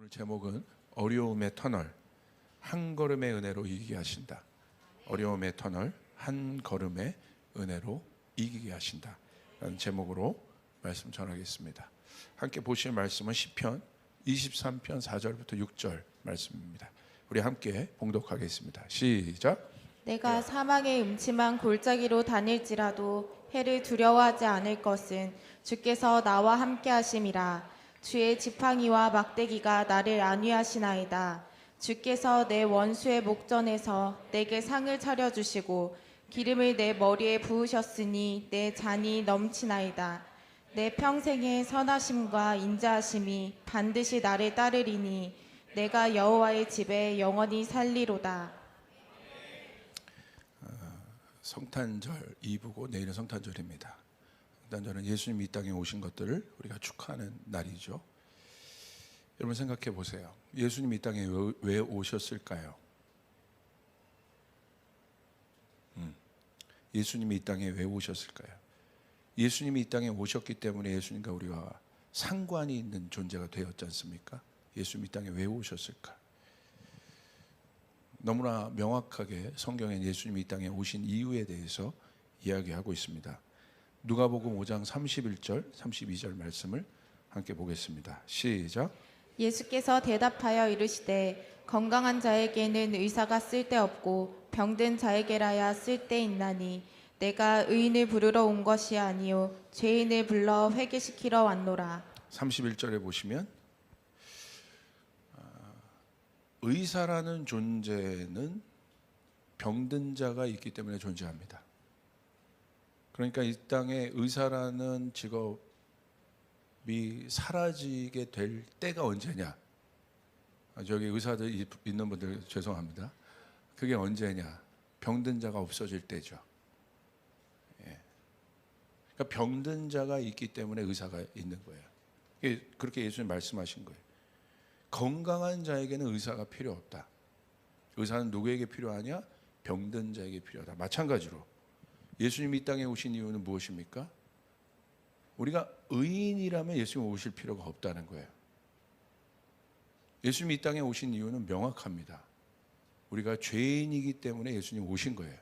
오늘 제목은 어려움의 터널, 한 걸음의 은혜로 이기게 하신다. 어려움의 터널, 한 걸음의 은혜로 이기게 하신다 라는 제목으로 말씀 전하겠습니다. 함께 보실 말씀은 시편 23편 4절부터 6절 말씀입니다. 우리 함께 봉독하겠습니다. 시작. 내가 사망의 음침한 골짜기로 다닐지라도 해를 두려워하지 않을 것은 주께서 나와 함께 하심이라. 주의 지팡이와 막대기가 나를 안위하시나이다. 주께서 내 원수의 목전에서 내게 상을 차려주시고 기름을 내 머리에 부으셨으니 내 잔이 넘치나이다. 내 평생의 선하심과 인자하심이 반드시 나를 따르리니 내가 여호와의 집에 영원히 살리로다. 성탄절 2부고 내일은 성탄절입니다. 성탄절은 예수님이 이 땅에 오신 것들을 우리가 축하하는 날이죠. 여러분 생각해 보세요. 예수님이 이 땅에 왜 오셨을까요? 예수님이 이 땅에 왜 오셨을까요? 예수님이 이 땅에 오셨기 때문에 예수님과 우리와 상관이 있는 존재가 되었지 않습니까? 예수님이 이 땅에 왜 오셨을까? 너무나 명확하게 성경엔 예수님이 이 땅에 오신 이유에 대해서 이야기하고 있습니다. 누가복음 5장 31절, 32절 말씀을 함께 보겠습니다. 시작. 예수께서 대답하여 이르시되 건강한 자에게는 의사가 쓸데없고 병든 자에게라야 쓸데있나니 내가 의인을 부르러 온 것이 아니요 죄인을 불러 회개시키러 왔노라. 31절에 보시면 의사라는 존재는 병든 자가 있기 때문에 존재합니다. 그러니까 이 땅에 의사라는 직업이 사라지게 될 때가 언제냐? 저기 의사들 있는 분들 죄송합니다. 그게 언제냐? 병든 자가 없어질 때죠. 그러니까 병든 자가 있기 때문에 의사가 있는 거예요. 그렇게 예수님 말씀하신 거예요. 건강한 자에게는 의사가 필요 없다. 의사는 누구에게 필요하냐? 병든 자에게 필요하다. 마찬가지로 예수님이 이 땅에 오신 이유는 무엇입니까? 우리가 의인이라면 예수님이 오실 필요가 없다는 거예요. 예수님이 이 땅에 오신 이유는 명확합니다. 우리가 죄인이기 때문에 예수님 오신 거예요.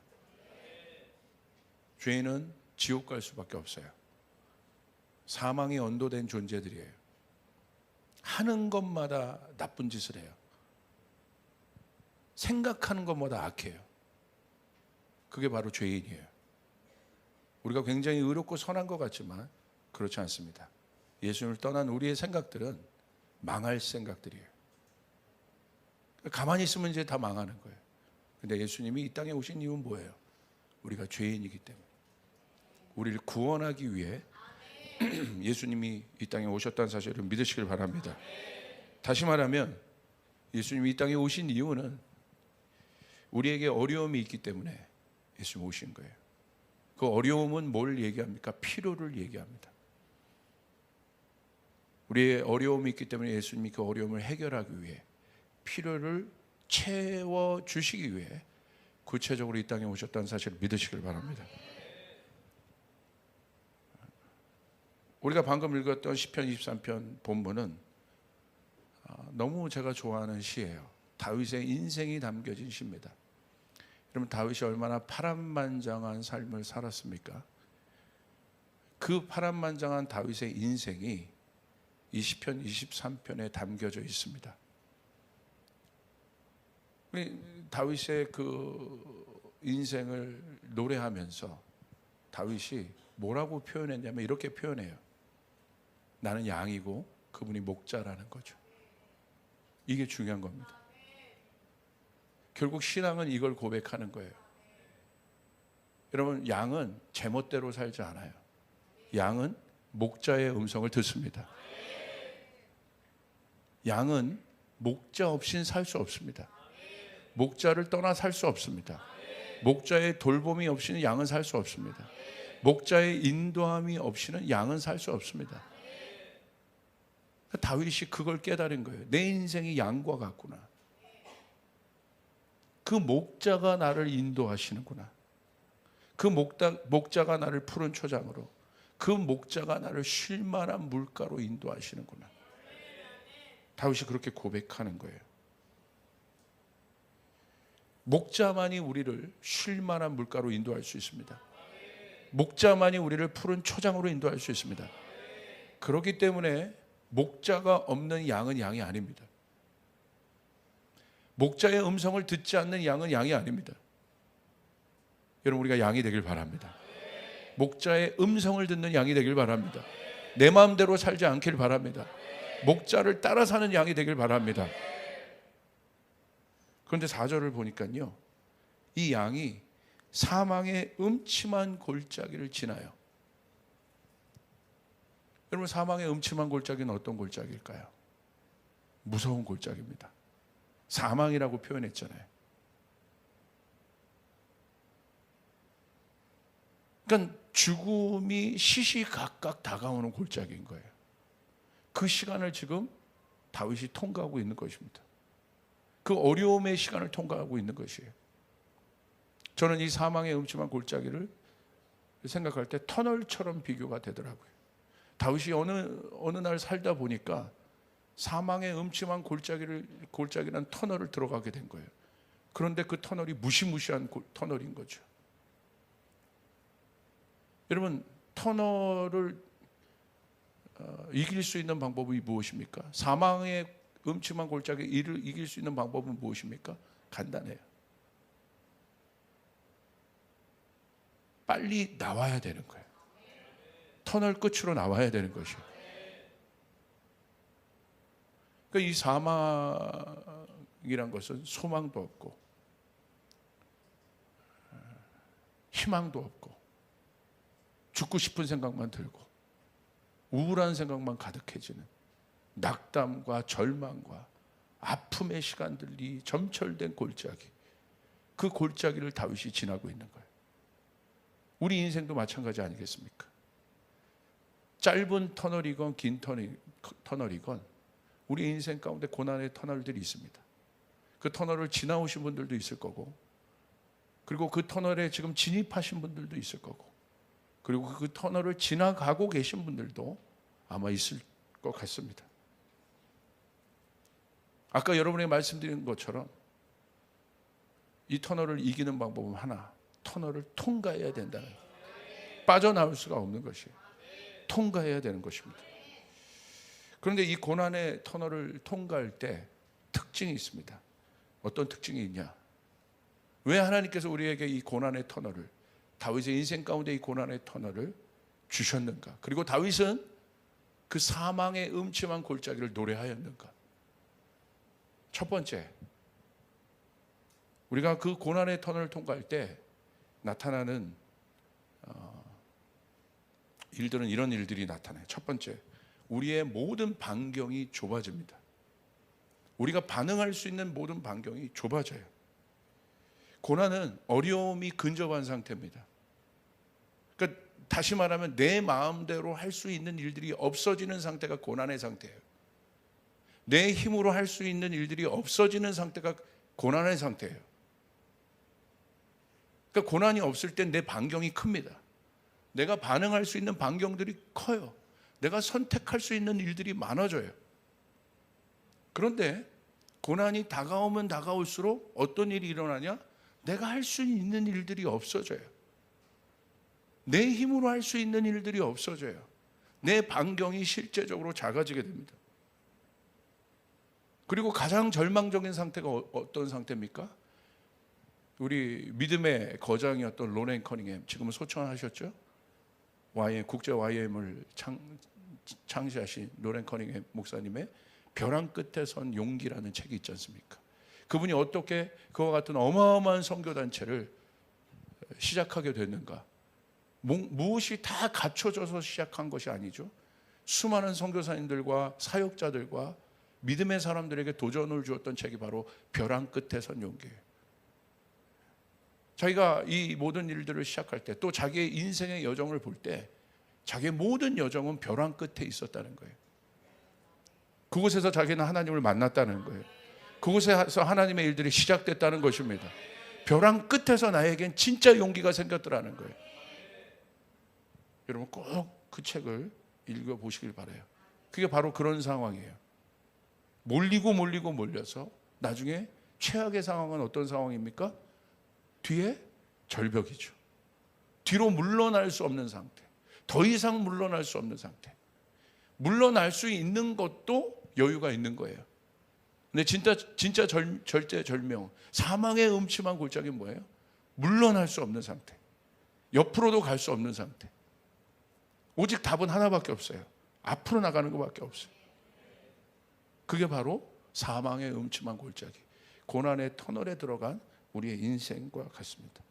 죄인은 지옥 갈 수밖에 없어요. 사망이 언도된 존재들이에요. 하는 것마다 나쁜 짓을 해요. 생각하는 것마다 악해요. 그게 바로 죄인이에요. 우리가 굉장히 의롭고 선한 것 같지만 그렇지 않습니다. 예수님을 떠난 우리의 생각들은 망할 생각들이에요. 가만히 있으면 이제 다 망하는 거예요. 근데 예수님이 이 땅에 오신 이유는 뭐예요? 우리가 죄인이기 때문에 우리를 구원하기 위해 예수님이 이 땅에 오셨다는 사실을 믿으시길 바랍니다. 다시 말하면 예수님이 이 땅에 오신 이유는 우리에게 어려움이 있기 때문에 예수님 오신 거예요. 그 어려움은 뭘 얘기합니까? 필요를 얘기합니다. 우리의 어려움이 있기 때문에 예수님이 그 어려움을 해결하기 위해 필요를 채워주시기 위해 구체적으로 이 땅에 오셨다는 사실을 믿으시길 바랍니다. 우리가 방금 읽었던 시편 23편 본문은 너무 제가 좋아하는 시예요. 다윗의 인생이 담겨진 시입니다. 여러분 다윗이 얼마나 파란만장한 삶을 살았습니까? 그 파란만장한 다윗의 인생이 이 시편 23편에 담겨져 있습니다. 다윗의 그 인생을 노래하면서 다윗이 뭐라고 표현했냐면 이렇게 표현해요. 나는 양이고 그분이 목자라는 거죠. 이게 중요한 겁니다. 결국 신앙은 이걸 고백하는 거예요. 여러분 양은 제멋대로 살지 않아요. 양은 목자의 음성을 듣습니다. 양은 목자 없이는 살 수 없습니다. 목자를 떠나 살 수 없습니다. 목자의 돌봄이 없이는 양은 살 수 없습니다. 목자의 인도함이 없이는 양은 살 수 없습니다. 다윗이 그걸 깨달은 거예요. 내 인생이 양과 같구나. 그 목자가 나를 인도하시는구나. 그 목자가 나를 푸른 초장으로, 그 목자가 나를 쉴 만한 물가로 인도하시는구나. 다윗이 그렇게 고백하는 거예요. 목자만이 우리를 쉴 만한 물가로 인도할 수 있습니다. 목자만이 우리를 푸른 초장으로 인도할 수 있습니다. 그렇기 때문에 목자가 없는 양은 양이 아닙니다. 목자의 음성을 듣지 않는 양은 양이 아닙니다. 여러분, 우리가 양이 되길 바랍니다. 목자의 음성을 듣는 양이 되길 바랍니다. 내 마음대로 살지 않길 바랍니다. 목자를 따라 사는 양이 되길 바랍니다. 그런데 4절을 보니까요, 이 양이 사망의 음침한 골짜기를 지나요. 여러분, 사망의 음침한 골짜기는 어떤 골짜기일까요? 무서운 골짜기입니다. 사망이라고 표현했잖아요. 그러니까 죽음이 시시각각 다가오는 골짜기인 거예요. 그 시간을 지금 다윗이 통과하고 있는 것입니다. 그 어려움의 시간을 통과하고 있는 것이에요. 저는 이 사망의 음침한 골짜기를 생각할 때 터널처럼 비교가 되더라고요. 다윗이 어느 날 살다 보니까 사망의 음침한 골짜기라는 터널을 들어가게 된 거예요. 그런데 그 터널이 무시무시한 터널인 거죠. 여러분, 터널을 이길 수 있는 방법이 무엇입니까? 사망의 음침한 골짜기를 이길 수 있는 방법은 무엇입니까? 간단해요. 빨리 나와야 되는 거예요. 터널 끝으로 나와야 되는 것이에요. 그러니까 이 사망이란 것은 소망도 없고 희망도 없고 죽고 싶은 생각만 들고 우울한 생각만 가득해지는 낙담과 절망과 아픔의 시간들이 점철된 골짜기, 그 골짜기를 다윗이 지나고 있는 거예요. 우리 인생도 마찬가지 아니겠습니까? 짧은 터널이건 긴 터널이건 우리 인생 가운데 고난의 터널들이 있습니다. 그 터널을 지나오신 분들도 있을 거고, 그리고 그 터널에 지금 진입하신 분들도 있을 거고, 그리고 그 터널을 지나가고 계신 분들도 아마 있을 것 같습니다. 아까 여러분에게 말씀드린 것처럼 이 터널을 이기는 방법은 하나, 터널을 통과해야 된다는 거예요. 빠져나올 수가 없는 것이에요. 통과해야 되는 것입니다. 그런데 이 고난의 터널을 통과할 때 특징이 있습니다. 어떤 특징이 있냐? 왜 하나님께서 우리에게 이 고난의 터널을, 다윗의 인생 가운데 이 고난의 터널을 주셨는가? 그리고 다윗은 그 사망의 음침한 골짜기를 노래하였는가? 첫 번째, 우리가 그 고난의 터널을 통과할 때 나타나는 일들은 이런 일들이 나타나요. 첫 번째, 우리의 모든 반경이 좁아집니다. 우리가 반응할 수 있는 모든 반경이 좁아져요. 고난은 어려움이 근접한 상태입니다. 그러니까 다시 말하면 내 마음대로 할 수 있는 일들이 없어지는 상태가 고난의 상태예요. 내 힘으로 할 수 있는 일들이 없어지는 상태가 고난의 상태예요. 그러니까 고난이 없을 땐 내 반경이 큽니다. 내가 반응할 수 있는 반경들이 커요. 내가 선택할 수 있는 일들이 많아져요. 그런데 고난이 다가오면 다가올수록 어떤 일이 일어나냐? 내가 할 수 있는 일들이 없어져요. 내 힘으로 할 수 있는 일들이 없어져요. 내 반경이 실제적으로 작아지게 됩니다. 그리고 가장 절망적인 상태가 어떤 상태입니까? 우리 믿음의 거장이었던 로렌 커닝햄, 지금은 소천하셨죠? 국제 YM을 창시하신 로렌 커닝햄 목사님의 벼랑 끝에 선 용기라는 책이 있지 않습니까? 그분이 어떻게 그와 같은 어마어마한 선교단체를 시작하게 됐는가? 무엇이 다 갖춰져서 시작한 것이 아니죠. 수많은 선교사님들과 사역자들과 믿음의 사람들에게 도전을 주었던 책이 바로 벼랑 끝에 선 용기예요. 자기가 이 모든 일들을 시작할 때, 또 자기의 인생의 여정을 볼 때 자기의 모든 여정은 벼랑 끝에 있었다는 거예요. 그곳에서 자기는 하나님을 만났다는 거예요. 그곳에서 하나님의 일들이 시작됐다는 것입니다. 벼랑 끝에서 나에겐 진짜 용기가 생겼더라는 거예요. 여러분 꼭 그 책을 읽어보시길 바라요. 그게 바로 그런 상황이에요. 몰려서 나중에 최악의 상황은 어떤 상황입니까? 뒤에 절벽이죠. 뒤로 물러날 수 없는 상태. 더 이상 물러날 수 없는 상태. 물러날 수 있는 것도 여유가 있는 거예요. 근데 진짜 절제절명, 사망의 음침한 골짜기 뭐예요? 물러날 수 없는 상태. 옆으로도 갈 수 없는 상태. 오직 답은 하나밖에 없어요. 앞으로 나가는 것밖에 없어요. 그게 바로 사망의 음침한 골짜기, 고난의 터널에 들어간 우리의 인생과 같습니다.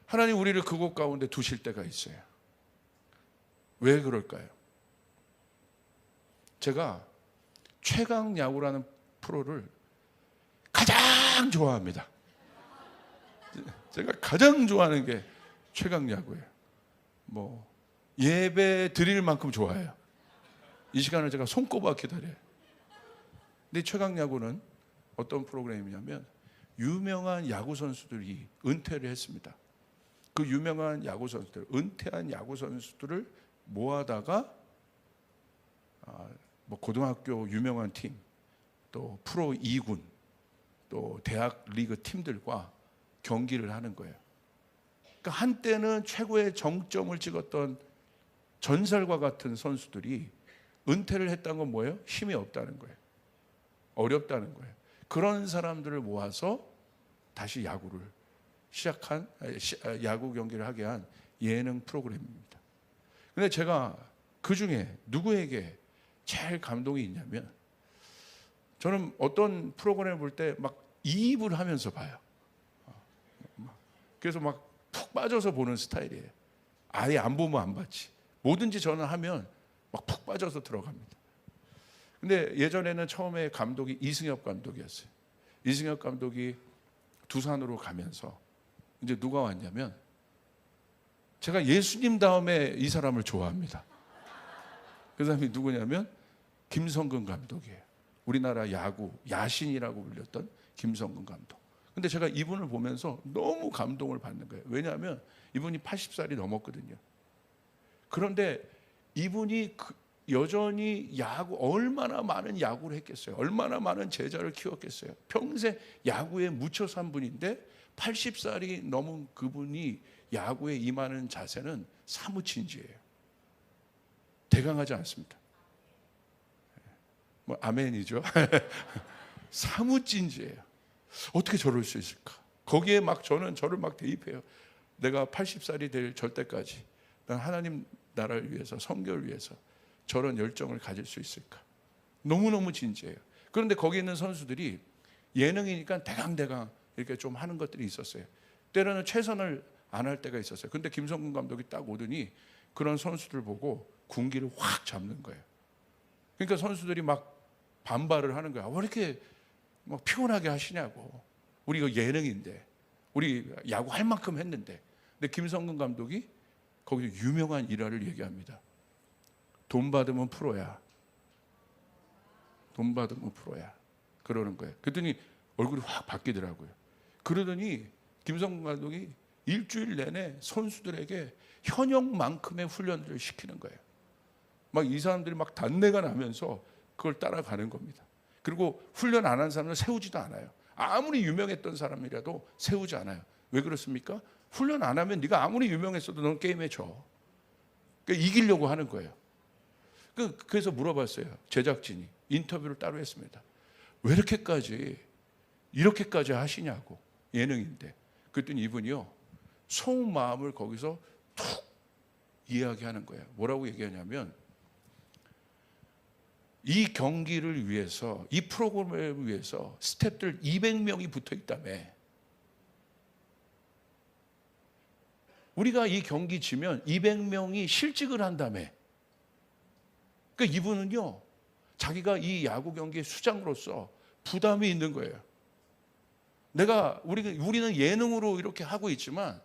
하나님 우리를 그곳 가운데 두실 때가 있어요. 왜 그럴까요? 제가 최강 야구라는 프로를 가장 좋아합니다. 제가 가장 좋아하는 게 최강 야구예요. 뭐 예배 드릴 만큼 좋아해요. 이 시간을 제가 손꼽아 기다려요. 근데 최강 야구는 어떤 프로그램이냐면 유명한 야구 선수들이 은퇴를 했습니다. 그 유명한 야구 선수들, 은퇴한 야구 선수들을 모아다가 뭐 고등학교 유명한 팀, 또 프로 2군, 또 대학 리그 팀들과 경기를 하는 거예요. 그러니까 한때는 최고의 정점을 찍었던 전설과 같은 선수들이 은퇴를 했다는 건 뭐예요? 힘이 없다는 거예요. 어렵다는 거예요. 그런 사람들을 모아서 다시 야구를 시작한 야구 경기를 하게 한 예능 프로그램입니다. 근데 제가 그 중에 누구에게 제일 감동이 있냐면, 저는 어떤 프로그램을 볼 때 막 이입을 하면서 봐요. 그래서 막 푹 빠져서 보는 스타일이에요. 아예 안 보면 안 봤지. 뭐든지 저는 하면 막 푹 빠져서 들어갑니다. 근데 예전에는 처음에 감독이 이승엽 감독이었어요. 이승엽 감독이 두산으로 가면서 이제 누가 왔냐면, 제가 예수님 다음에 이 사람을 좋아합니다. 그 사람이 누구냐면 김성근 감독이에요. 우리나라 야구 야신이라고 불렸던 김성근 감독. 근데 제가 이분을 보면서 너무 감동을 받는 거예요. 왜냐하면 이분이 80살이 넘었거든요. 그런데 이분이 여전히 얼마나 많은 야구를 했겠어요. 얼마나 많은 제자를 키웠겠어요. 평생 야구에 묻혀 산 분인데 80살이 넘은 그분이 야구에 임하는 자세는 사뭇 진지해요. 대강하지 않습니다. 뭐 아멘이죠. 사뭇 진지해요. 어떻게 저럴 수 있을까? 거기에 막 저를 막 대입해요. 내가 80살이 될 절대까지 난 하나님 나라를 위해서, 선교를 위해서 저런 열정을 가질 수 있을까? 너무너무 진지해요. 그런데 거기 있는 선수들이 예능이니까 대강대강 이렇게 좀 하는 것들이 있었어요. 때로는 최선을 안 할 때가 있었어요. 근데 김성근 감독이 딱 오더니 그런 선수들 보고 군기를 확 잡는 거예요. 그러니까 선수들이 막 반발을 하는 거야. 왜 이렇게 막 피곤하게 하시냐고. 우리 이거 예능인데, 우리 야구 할 만큼 했는데. 근데 김성근 감독이 거기서 유명한 일화를 얘기합니다. 돈 받으면 프로야. 돈 받으면 프로야. 그러는 거예요. 그랬더니 얼굴이 확 바뀌더라고요. 그러더니 김성근 감독이 일주일 내내 선수들에게 현역만큼의 훈련을 시키는 거예요. 막 이 사람들이 막 단내가 나면서 그걸 따라가는 겁니다. 그리고 훈련 안 한 사람은 세우지도 않아요. 아무리 유명했던 사람이라도 세우지 않아요. 왜 그렇습니까? 훈련 안 하면 네가 아무리 유명했어도 넌 게임에 져. 그러니까 이기려고 하는 거예요. 그래서 물어봤어요. 제작진이 인터뷰를 따로 했습니다. 왜 이렇게까지 하시냐고. 예능인데. 그랬더니 이분이요, 속마음을 거기서 툭 이야기하는 거예요. 뭐라고 얘기하냐면, 이 경기를 위해서, 이 프로그램을 위해서 스태프들 200명이 붙어 있다며. 우리가 이 경기 지면 200명이 실직을 한다며. 그러니까 이분은요, 자기가 이 야구 경기의 수장으로서 부담이 있는 거예요. 우리는 예능으로 이렇게 하고 있지만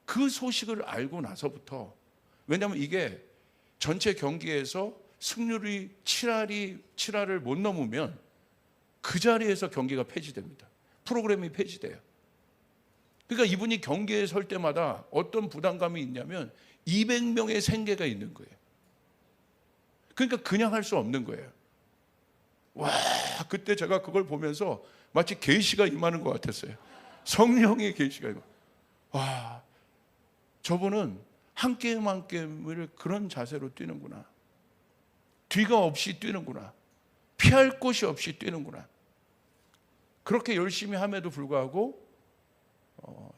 그 소식을 알고 나서부터, 왜냐하면 이게 전체 경기에서 승률이 7할을 못 넘으면 그 자리에서 경기가 폐지됩니다. 프로그램이 폐지돼요. 그러니까 이분이 경기에 설 때마다 어떤 부담감이 있냐면 200명의 생계가 있는 거예요. 그러니까 그냥 할 수 없는 거예요. 와, 그때 제가 그걸 보면서 마치 계시가 임하는 것 같았어요. 성령의 계시가 임하. 와, 저분은 한 게임 한 게임을 그런 자세로 뛰는구나. 뒤가 없이 뛰는구나. 피할 곳이 없이 뛰는구나. 그렇게 열심히 함에도 불구하고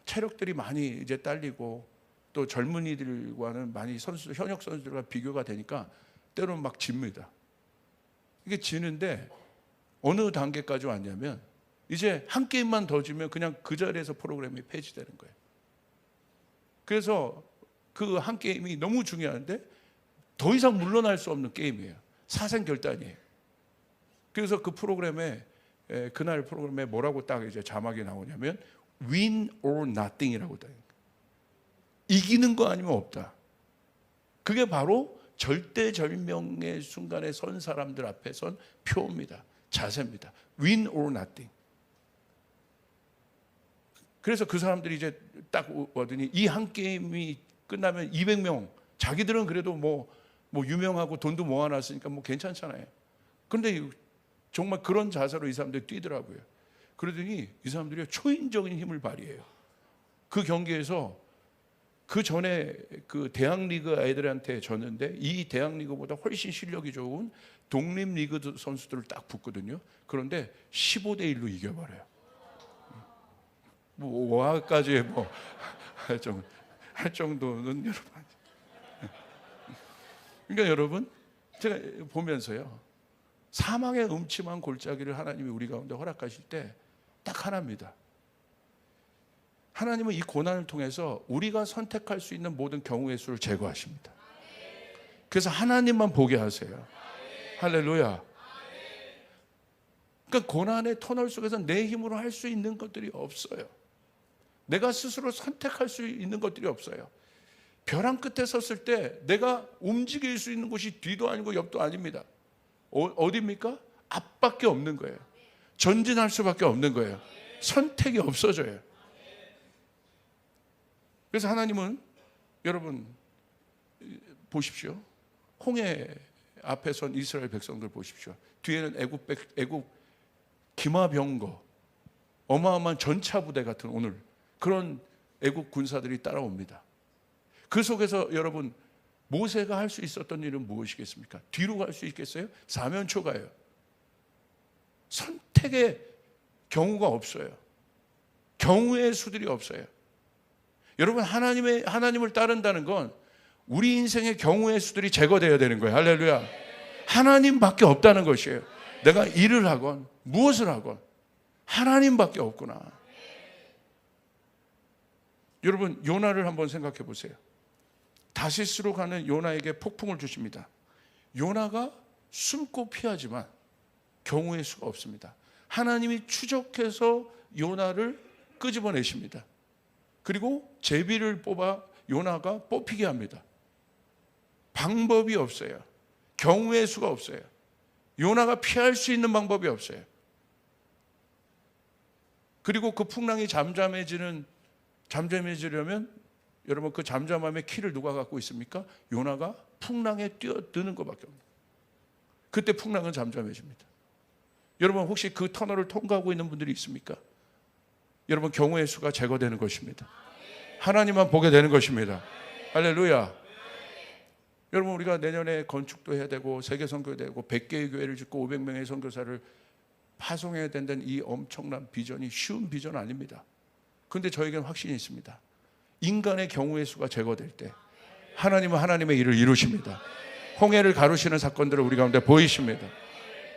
체력들이 많이 이제 딸리고 또 젊은이들과는 많이 현역 선수들과 비교가 되니까 때로는 막 집니다. 이게 지는데 어느 단계까지 왔냐면 이제 한 게임만 더 지면 그냥 그 자리에서 프로그램이 폐지되는 거예요. 그래서 그 한 게임이 너무 중요한데 더 이상 물러날 수 없는 게임이에요. 사생결단이에요. 그래서 그 프로그램에 그날 프로그램에 뭐라고 딱 이제 자막이 나오냐면 win or nothing이라고 돼. 이기는 거 아니면 없다. 그게 바로 절대절명의 순간에 선 사람들 앞에 선 표입니다. 자세입니다. win or nothing. 그래서 그 사람들이 이제 딱 오더니 이 한 게임이 끝나면 200명, 자기들은 그래도 뭐 유명하고 돈도 모아놨으니까 뭐 괜찮잖아요. 그런데 정말 그런 자세로 이 사람들이 뛰더라고요. 그러더니 이 사람들이 초인적인 힘을 발휘해요. 그 경기에서 그 전에 그 대학리그 애들한테 졌는데 이 대학리그보다 훨씬 실력이 좋은 독립리그 선수들을 딱 붙거든요. 그런데 15대 1로 이겨버려요. 뭐 5화까지 뭐 할 정도는 여러분. 그러니까 여러분 제가 보면서요. 사망의 음침한 골짜기를 하나님이 우리 가운데 허락하실 때 딱 하나입니다. 하나님은 이 고난을 통해서 우리가 선택할 수 있는 모든 경우의 수를 제거하십니다. 그래서 하나님만 보게 하세요. 할렐루야. 그러니까 고난의 터널 속에서 내 힘으로 할 수 있는 것들이 없어요. 내가 스스로 선택할 수 있는 것들이 없어요. 벼랑 끝에 섰을 때 내가 움직일 수 있는 곳이 뒤도 아니고 옆도 아닙니다. 어디입니까? 앞밖에 없는 거예요. 전진할 수밖에 없는 거예요. 선택이 없어져요. 그래서 하나님은 여러분 보십시오. 홍해 앞에 선 이스라엘 백성들 보십시오. 뒤에는 애굽 기마병거 어마어마한 전차 부대 같은 오늘 그런 애국 군사들이 따라옵니다. 그 속에서 여러분 모세가 할 수 있었던 일은 무엇이겠습니까? 뒤로 갈 수 있겠어요? 사면초가예요. 선택의 경우가 없어요. 경우의 수들이 없어요. 여러분 하나님을 따른다는 건 우리 인생의 경우의 수들이 제거되어야 되는 거예요. 할렐루야. 하나님밖에 없다는 것이에요. 내가 일을 하건 무엇을 하건 하나님밖에 없구나. 여러분 요나를 한번 생각해 보세요. 다시스로 가는 요나에게 폭풍을 주십니다. 요나가 숨고 피하지만 경우의 수가 없습니다. 하나님이 추적해서 요나를 끄집어내십니다. 그리고 제비를 뽑아 요나가 뽑히게 합니다. 방법이 없어요. 경우의 수가 없어요. 요나가 피할 수 있는 방법이 없어요. 그리고 그 풍랑이 잠잠해지려면 여러분 그 잠잠함의 키를 누가 갖고 있습니까? 요나가 풍랑에 뛰어드는 것밖에 없습니다. 그때 풍랑은 잠잠해집니다. 여러분 혹시 그 터널을 통과하고 있는 분들이 있습니까? 여러분 경우의 수가 제거되는 것입니다. 하나님만 보게 되는 것입니다. 할렐루야. 여러분 우리가 내년에 건축도 해야 되고 세계 선교도 되고 100개의 교회를 짓고 500명의 선교사를 파송해야 된다는 이 엄청난 비전이 쉬운 비전 아닙니다. 그런데 저에게는 확신이 있습니다. 인간의 경우의 수가 제거될 때 하나님은 하나님의 일을 이루십니다. 홍해를 가르시는 사건들을 우리 가운데 보이십니다.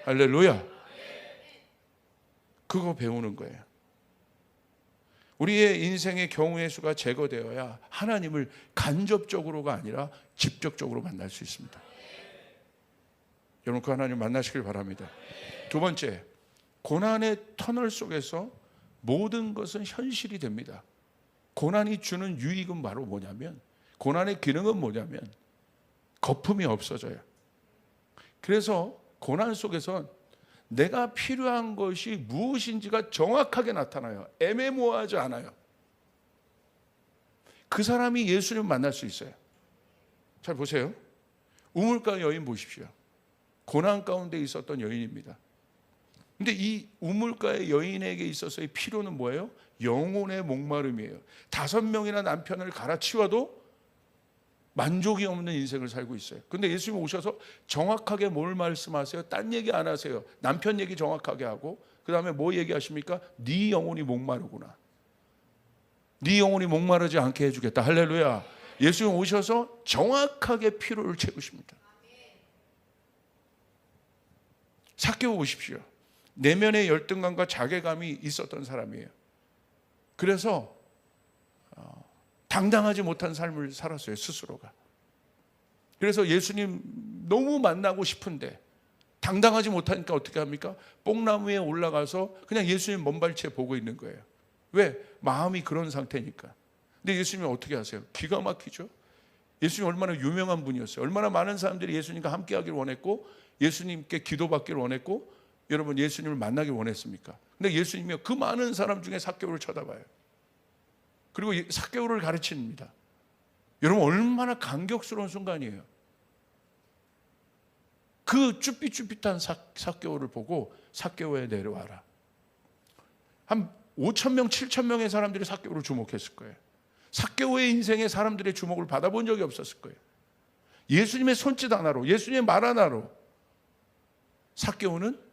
할렐루야. 그거 배우는 거예요. 우리의 인생의 경우의 수가 제거되어야 하나님을 간접적으로가 아니라 직접적으로 만날 수 있습니다. 여러분 그 하나님 만나시길 바랍니다. 두 번째, 고난의 터널 속에서 모든 것은 현실이 됩니다. 고난이 주는 유익은 바로 뭐냐면, 고난의 기능은 뭐냐면 거품이 없어져요. 그래서 고난 속에서 내가 필요한 것이 무엇인지가 정확하게 나타나요. 애매모호하지 않아요. 그 사람이 예수님을 만날 수 있어요. 잘 보세요. 우물가 여인 보십시오. 고난 가운데 있었던 여인입니다. 근데 이 우물가의 여인에게 있어서의 필요는 뭐예요? 영혼의 목마름이에요. 5명이나 남편을 갈아치워도 만족이 없는 인생을 살고 있어요. 근데 예수님 오셔서 정확하게 뭘 말씀하세요? 딴 얘기 안 하세요. 남편 얘기 정확하게 하고, 그 다음에 뭐 얘기하십니까? 네 영혼이 목마르구나. 네 영혼이 목마르지 않게 해주겠다. 할렐루야. 예수님 오셔서 정확하게 필요를 채우십니다. 삭개오 보십시오. 내면의 열등감과 자괴감이 있었던 사람이에요. 그래서 당당하지 못한 삶을 살았어요, 스스로가. 그래서 예수님 너무 만나고 싶은데 당당하지 못하니까 어떻게 합니까? 뽕나무에 올라가서 그냥 예수님 먼발치에 보고 있는 거예요. 왜? 마음이 그런 상태니까. 근데 예수님이 어떻게 하세요? 기가 막히죠. 예수님이 얼마나 유명한 분이었어요. 얼마나 많은 사람들이 예수님과 함께 하기를 원했고, 예수님께 기도받기를 원했고, 여러분 예수님을 만나길 원했습니까? 근데 예수님이 그 많은 사람 중에 삭개오를 쳐다봐요. 그리고 삭개오를 가르칩니다. 여러분 얼마나 감격스러운 순간이에요. 그 쭈삣쭈삣한 삭개오를 보고 삭개오에 내려와라. 한 5,000명, 7,000명의 사람들이 삭개오를 주목했을 거예요. 삭개오의 인생에 사람들의 주목을 받아본 적이 없었을 거예요. 예수님의 손짓 하나로, 예수님의 말 하나로 삭개오는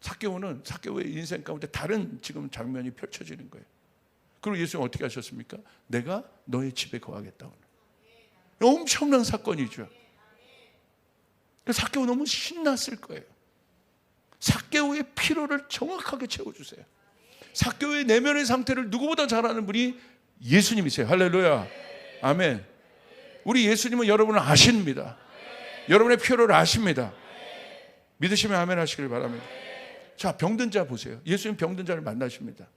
삭개오의 인생 가운데 다른 지금 장면이 펼쳐지는 거예요. 그리고 예수님 어떻게 하셨습니까? 내가 너의 집에 거하겠다. 엄청난 사건이죠. 삭개오 너무 신났을 거예요. 삭개오의 필요를 정확하게 채워주세요. 삭개오의 내면의 상태를 누구보다 잘 아는 분이 예수님이세요. 할렐루야. 아멘. 우리 예수님은 여러분을 아십니다. 여러분의 필요를 아십니다. 믿으시면 아멘 하시길 바랍니다. 자, 병든 자 보세요. 예수님 병든 자를 만나십니다.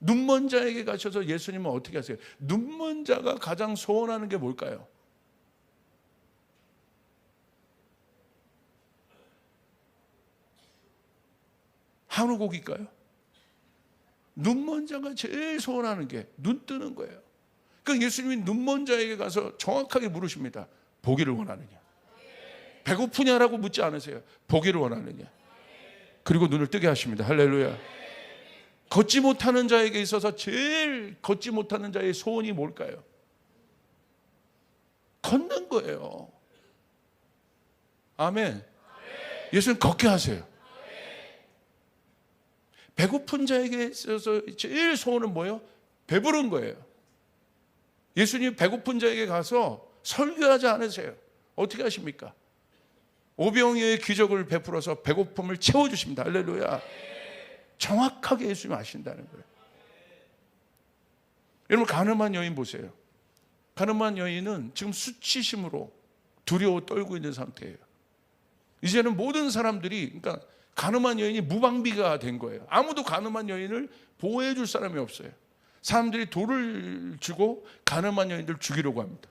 눈먼 자에게 가셔서 예수님은 어떻게 하세요? 눈먼 자가 가장 소원하는 게 뭘까요? 한우 고기일까요? 눈먼 자가 제일 소원하는 게 눈 뜨는 거예요. 그러니까 예수님이 눈먼 자에게 가서 정확하게 물으십니다. 보기를 원하느냐? 배고프냐라고 묻지 않으세요. 보기를 원하느냐? 그리고 눈을 뜨게 하십니다. 할렐루야. 걷지 못하는 자에게 있어서 제일 걷지 못하는 자의 소원이 뭘까요? 걷는 거예요. 아멘. 예수님 걷게 하세요. 배고픈 자에게 있어서 제일 소원은 뭐예요? 배부른 거예요. 예수님 배고픈 자에게 가서 설교하지 않으세요. 어떻게 하십니까? 오병이어의 기적을 베풀어서 배고픔을 채워주십니다. 할렐루야. 정확하게 예수님이 아신다는 거예요. 여러분 가늠한 여인 보세요. 가늠한 여인은 지금 수치심으로 두려워 떨고 있는 상태예요. 이제는 모든 사람들이, 그러니까 가늠한 여인이 무방비가 된 거예요. 아무도 가늠한 여인을 보호해 줄 사람이 없어요. 사람들이 돌을 주고 가늠한 여인들 죽이려고 합니다.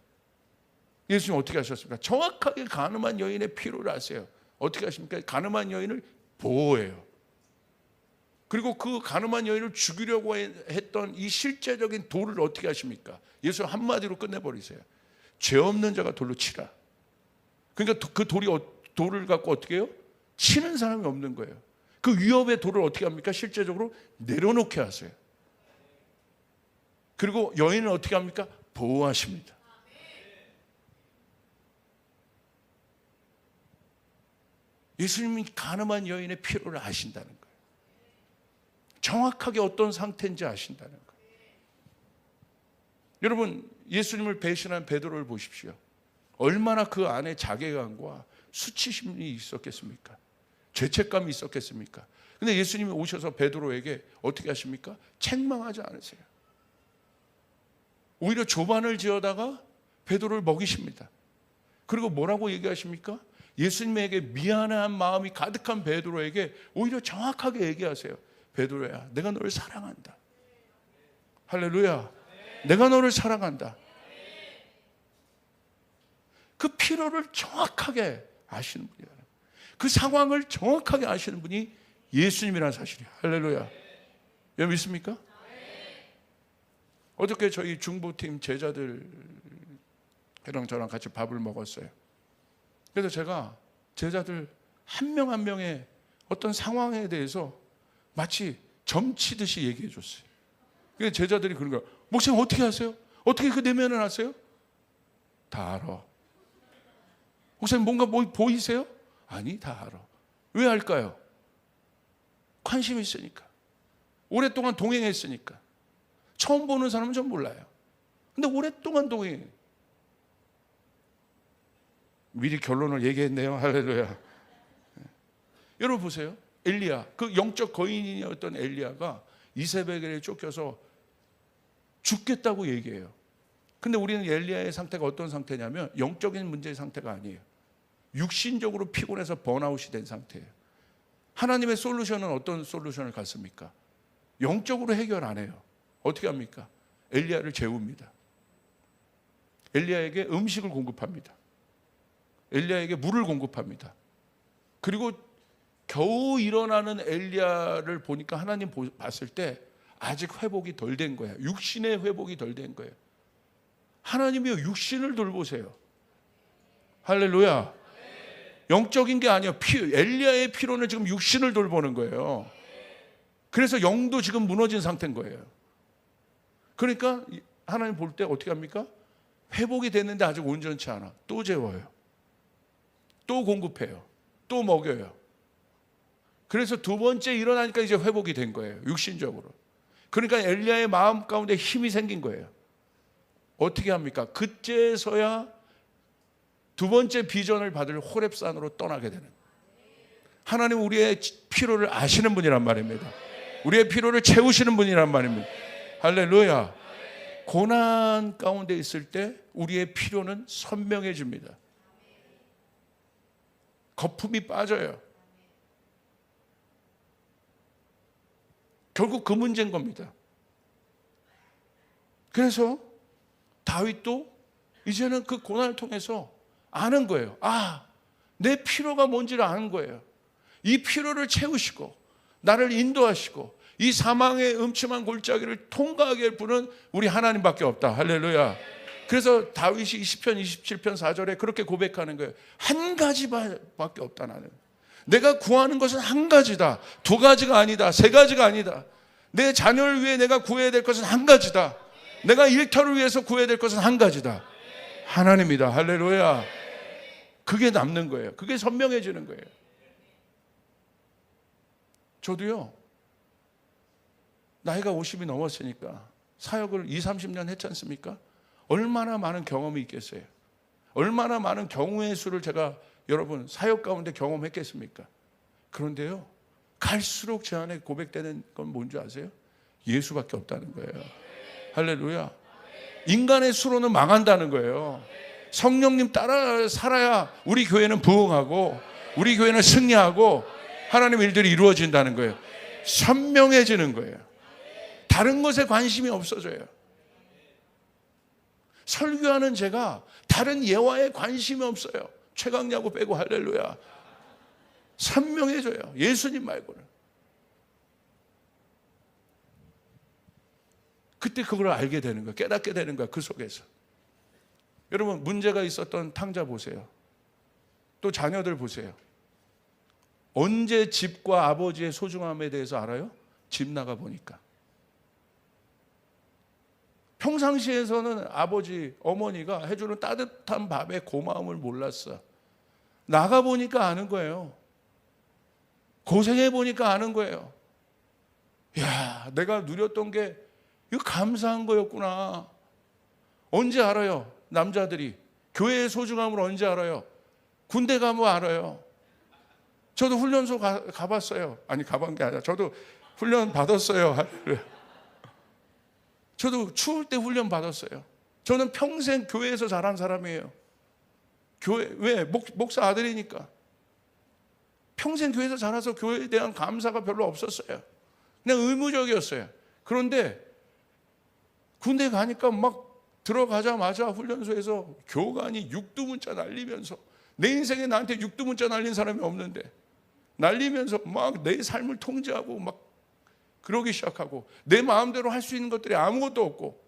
예수님 어떻게 하셨습니까? 정확하게 가늠한 여인의 필요를 아세요. 어떻게 하십니까? 가늠한 여인을 보호해요. 그리고 그 가늠한 여인을 죽이려고 했던 이 실제적인 돌을 어떻게 하십니까? 예수 한마디로 끝내버리세요. 죄 없는 자가 돌로 치라. 그러니까 그 돌을 갖고 어떻게 해요? 치는 사람이 없는 거예요. 그 위협의 돌을 어떻게 합니까? 실제적으로 내려놓게 하세요. 그리고 여인은 어떻게 합니까? 보호하십니다. 예수님이 가늠한 여인의 필요를 아신다는 거예요. 정확하게 어떤 상태인지 아신다는 거예요. 여러분 예수님을 배신한 베드로를 보십시오. 얼마나 그 안에 자괴감과 수치심이 있었겠습니까? 죄책감이 있었겠습니까? 근데 예수님이 오셔서 베드로에게 어떻게 하십니까? 책망하지 않으세요. 오히려 조반을 지어다가 베드로를 먹이십니다. 그리고 뭐라고 얘기하십니까? 예수님에게 미안한 마음이 가득한 베드로에게 오히려 정확하게 얘기하세요. 베드로야, 내가 너를 사랑한다. 할렐루야. 내가 너를 사랑한다. 그 필요를 정확하게 아시는 분이에요. 그 상황을 정확하게 아시는 분이 예수님이라는 사실이에요. 할렐루야. 여러분 믿습니까? 어저께 저희 중보팀 제자들이랑 저랑 같이 밥을 먹었어요. 그래서 제가 제자들 한 명 한 명의 어떤 상황에 대해서 마치 점치듯이 얘기해 줬어요. 그래서 제자들이 그런 거야. 목사님 어떻게 하세요? 어떻게 그 내면을 아세요? 다 알아. 목사님 뭔가 뭐 보이세요? 아니, 다 알아. 왜 알까요? 관심이 있으니까. 오랫동안 동행했으니까. 처음 보는 사람은 전 몰라요. 근데 오랫동안 동행해. 미리 결론을 얘기했네요. 할렐루야. 여러분 보세요. 엘리야, 그 영적 거인이었던 엘리야가 이세벨에게 쫓겨서 죽겠다고 얘기해요. 근데 우리는 엘리야의 상태가 어떤 상태냐면 영적인 문제의 상태가 아니에요. 육신적으로 피곤해서 번아웃이 된 상태예요. 하나님의 솔루션은 어떤 솔루션을 갖습니까? 영적으로 해결 안 해요. 어떻게 합니까? 엘리야를 재웁니다. 엘리야에게 음식을 공급합니다. 엘리야에게 물을 공급합니다. 그리고 겨우 일어나는 엘리야를 보니까 하나님 봤을 때 아직 회복이 덜 된 거야. 육신의 회복이 덜 된 거예요. 하나님이요, 육신을 돌보세요. 할렐루야. 영적인 게 아니에요. 엘리야의 피로는 지금 육신을 돌보는 거예요. 그래서 영도 지금 무너진 상태인 거예요. 그러니까 하나님 볼 때 어떻게 합니까? 회복이 됐는데 아직 온전치 않아. 또 재워요. 또 공급해요. 또 먹여요. 그래서 두 번째 일어나니까 이제 회복이 된 거예요. 육신적으로. 그러니까 엘리야의 마음 가운데 힘이 생긴 거예요. 어떻게 합니까? 그때서야 두 번째 비전을 받을 호렙산으로 떠나게 되는. 하나님 우리의 피로를 아시는 분이란 말입니다. 우리의 피로를 채우시는 분이란 말입니다. 할렐루야. 고난 가운데 있을 때 우리의 피로는 선명해집니다. 거품이 빠져요. 결국 그 문제인 겁니다. 그래서 다윗도 이제는 그 고난을 통해서 아는 거예요. 아, 내 피로가 뭔지를 아는 거예요. 이 피로를 채우시고 나를 인도하시고 이 사망의 음침한 골짜기를 통과하게 할 분은 우리 하나님밖에 없다. 할렐루야. 그래서 다윗이 시편 27편 4절에 그렇게 고백하는 거예요. 한 가지밖에 없다. 나는 내가 구하는 것은 한 가지다. 두 가지가 아니다. 세 가지가 아니다. 내 자녀를 위해 내가 구해야 될 것은 한 가지다. 내가 일터를 위해서 구해야 될 것은 한 가지다. 하나님이다. 할렐루야. 그게 남는 거예요. 그게 선명해지는 거예요. 저도요, 나이가 50이 넘었으니까 사역을 20, 30년 했지 않습니까? 얼마나 많은 경험이 있겠어요. 얼마나 많은 경우의 수를 제가 여러분 사역 가운데 경험했겠습니까? 그런데요, 갈수록 제 안에 고백되는 건 뭔지 아세요? 예수밖에 없다는 거예요. 할렐루야. 인간의 수로는 망한다는 거예요. 성령님 따라 살아야 우리 교회는 부흥하고 우리 교회는 승리하고 하나님의 일들이 이루어진다는 거예요. 선명해지는 거예요. 다른 것에 관심이 없어져요. 설교하는 제가 다른 예화에 관심이 없어요. 최강야구 빼고. 할렐루야. 선명해져요. 예수님 말고는. 그때 그걸 알게 되는 거예요. 깨닫게 되는 거예요. 그 속에서. 여러분, 문제가 있었던 탕자 보세요. 또 자녀들 보세요. 언제 집과 아버지의 소중함에 대해서 알아요? 집 나가 보니까. 평상시에서는 아버지, 어머니가 해주는 따뜻한 밥의 고마움을 몰랐어. 나가 보니까 아는 거예요. 고생해 보니까 아는 거예요. 야, 내가 누렸던 게 이거 감사한 거였구나. 언제 알아요? 남자들이 교회의 소중함을 언제 알아요? 군대 가면 알아요. 저도 훈련소 가봤어요. 아니, 가본 게 아니라 저도 훈련 받았어요. 저도 추울 때 훈련 받았어요. 저는 평생 교회에서 자란 사람이에요. 교회, 왜? 목사 아들이니까. 평생 교회에서 자라서 교회에 대한 감사가 별로 없었어요. 그냥 의무적이었어요. 그런데 군대 가니까 막 들어가자마자 훈련소에서 교관이 육두문자 날리면서, 내 인생에 나한테 육두문자 날린 사람이 없는데 날리면서 막 내 삶을 통제하고 막 그러기 시작하고, 내 마음대로 할 수 있는 것들이 아무것도 없고,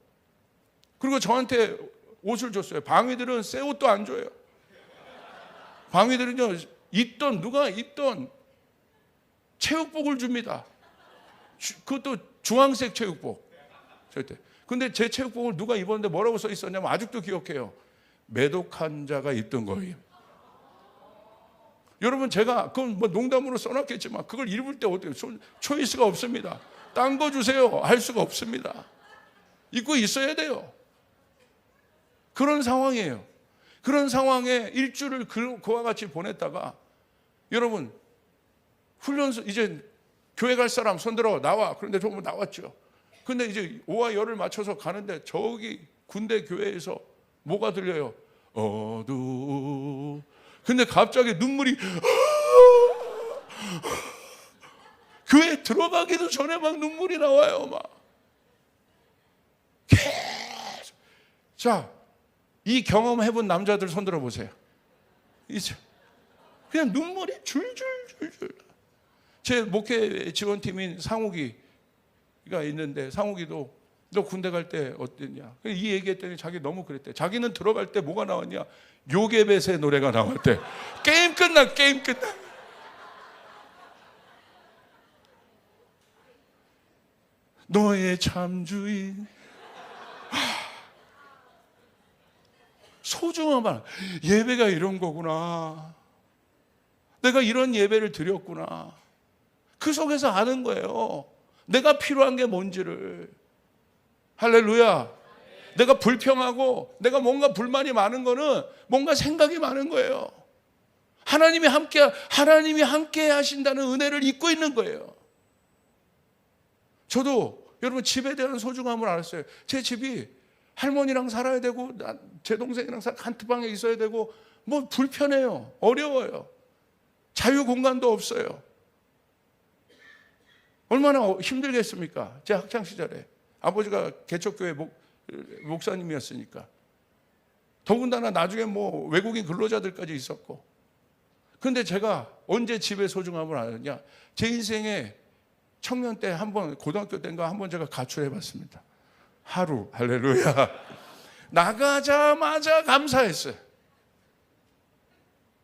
그리고 저한테 옷을 줬어요. 방위들은 새 옷도 안 줘요. 방위들은요, 누가 입던 체육복을 줍니다. 그것도 주황색 체육복. 절대. 근데 제 체육복을 누가 입었는데 뭐라고 써 있었냐면 아직도 기억해요. 매독한 자가 입던 거예요. 여러분, 제가 그건 뭐 농담으로 써놨겠지만 그걸 입을 때 어떻게 초이스가 없습니다. 딴 거 주세요 할 수가 없습니다. 입고 있어야 돼요. 그런 상황이에요. 그런 상황에 일주를 그와 같이 보냈다가 여러분, 훈련소 이제 교회 갈 사람 손들어 나와. 그런데 정말 나왔죠. 근데 이제 오와 열을 맞춰서 가는데 저기 군대 교회에서 뭐가 들려요? 근데 갑자기 눈물이 교회 들어가기도 전에 막 눈물이 나와요. 막 계속. 자, 이 경험 해본 남자들 손들어 보세요. 이제 그냥 눈물이 줄줄줄줄. 제 목회 지원팀인 상욱이가 있는데 상욱이도 너 군대 갈 때 어땠냐? 이 얘기했더니 자기 너무 그랬대. 자기는 들어갈 때 뭐가 나왔냐? 요게벳의 노래가 나왔대. 게임 끝나. 너의 참 주인. 소중함. 예배가 이런 거구나. 내가 이런 예배를 드렸구나. 그 속에서 아는 거예요. 내가 필요한 게 뭔지를. 할렐루야. 내가 불평하고 내가 뭔가 불만이 많은 거는 뭔가 생각이 많은 거예요. 하나님이 함께 하신다는 은혜를 잊고 있는 거예요. 저도 여러분 집에 대한 소중함을 알았어요. 제 집이 할머니랑 살아야 되고 제 동생이랑 한트방에 있어야 되고 뭐 불편해요. 어려워요. 자유 공간도 없어요. 얼마나 힘들겠습니까? 제 학창 시절에 아버지가 개척교회 목사님이었으니까. 더군다나 나중에 뭐 외국인 근로자들까지 있었고. 근데 제가 언제 집의 소중함을 알았냐? 제 인생에 청년 때 한번, 고등학교 때인가 한번 제가 가출해 봤습니다. 하루. 할렐루야. 나가자마자 감사했어요.